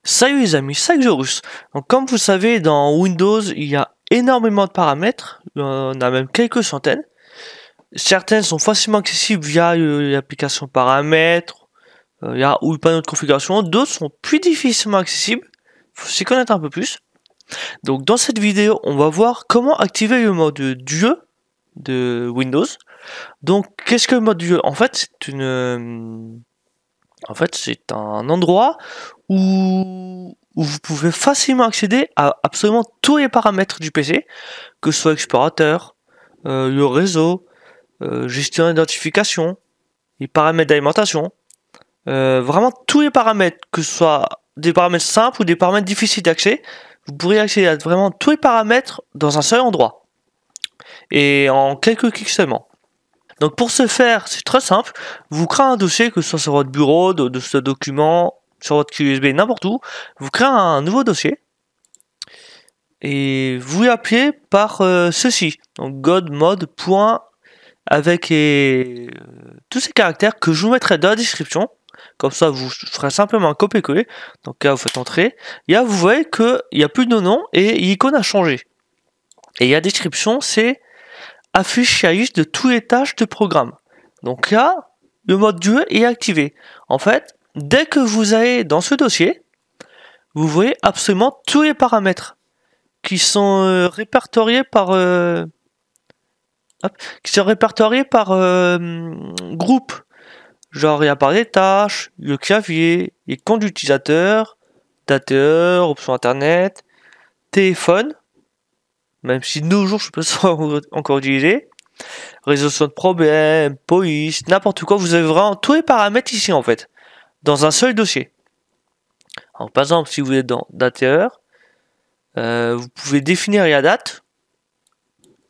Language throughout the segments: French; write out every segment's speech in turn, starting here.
Salut les amis, c'est Xorus. Donc comme vous savez, dans Windows, il y a énormément de paramètres, on a même quelques centaines. Certaines sont facilement accessibles via l'application paramètres, ou le panneau de configuration. D'autres sont plus difficilement accessibles, faut s'y connaître un peu plus. Donc dans cette vidéo, on va voir comment activer le mode Dieu de Windows. Donc qu'est-ce que le mode Dieu? En fait, c'est un endroit où vous pouvez facilement accéder à absolument tous les paramètres du PC, que ce soit explorateur, le réseau, gestion d'identification, les paramètres d'alimentation, vraiment tous les paramètres, que ce soit des paramètres simples ou des paramètres difficiles d'accès, vous pourrez accéder à vraiment tous les paramètres dans un seul endroit et en quelques clics seulement. Donc pour ce faire, c'est très simple, vous créez un dossier, que ce soit sur votre bureau, de ce document, sur votre clé USB, n'importe où, vous créez un nouveau dossier, et vous l'appelez par ceci, donc godmode. Avec tous ces caractères que je vous mettrai dans la description, comme ça vous ferez simplement un copier-coller, donc là vous faites entrer, et là vous voyez qu'il n'y a plus de nom, et l'icône a changé. Et la description, c'est affiche la liste de tous les tâches de programme. Donc là, le mode Dieu est activé. En fait, dès que vous allez dans ce dossier, vous voyez absolument tous les paramètres qui sont répertoriés par groupe. Genre, il apparaît les tâches, le clavier, les comptes d'utilisateur, dateur, options internet, téléphone, même si de nos jours je peux pas encore utiliser, résolution de problèmes, police, n'importe quoi. Vous avez vraiment tous les paramètres ici en fait, dans un seul dossier. Alors, par exemple, si vous êtes dans dateur, vous pouvez définir la date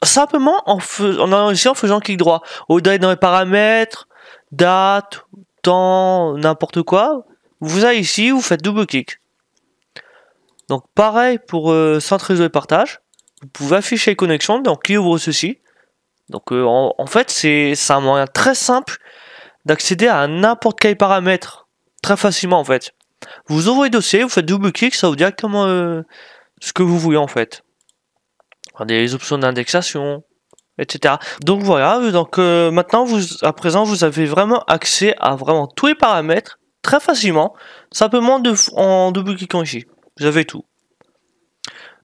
simplement en faisant clic droit. Au lieu d'aller dans les paramètres, date, temps, n'importe quoi, vous allez ici, vous faites double clic. Donc pareil pour centre réseau et partage. Vous pouvez afficher les connexions, donc qui ouvre ceci. Donc en fait, c'est un moyen très simple d'accéder à n'importe quel paramètre très facilement en fait. Vous ouvrez le dossier, vous faites double clic, ça ouvre directement ce que vous voulez en fait. Des options d'indexation, etc. Donc voilà, donc maintenant à présent vous avez vraiment accès à vraiment tous les paramètres très facilement, simplement en double cliquant ici. Vous avez tout.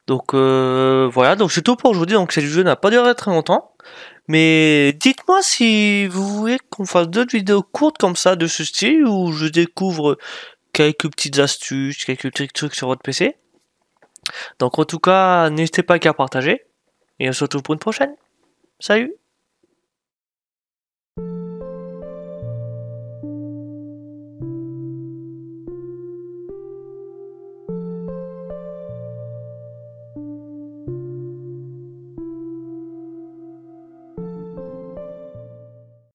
Donc voilà, donc c'est tout pour aujourd'hui. Donc cette vidéo n'a pas duré très longtemps. Mais dites-moi si vous voulez qu'on fasse d'autres vidéos courtes comme ça de ce style, où je découvre quelques petites astuces, quelques petits trucs sur votre PC. Donc en tout cas, n'hésitez pas qu'à partager. Et on se retrouve pour une prochaine. Salut!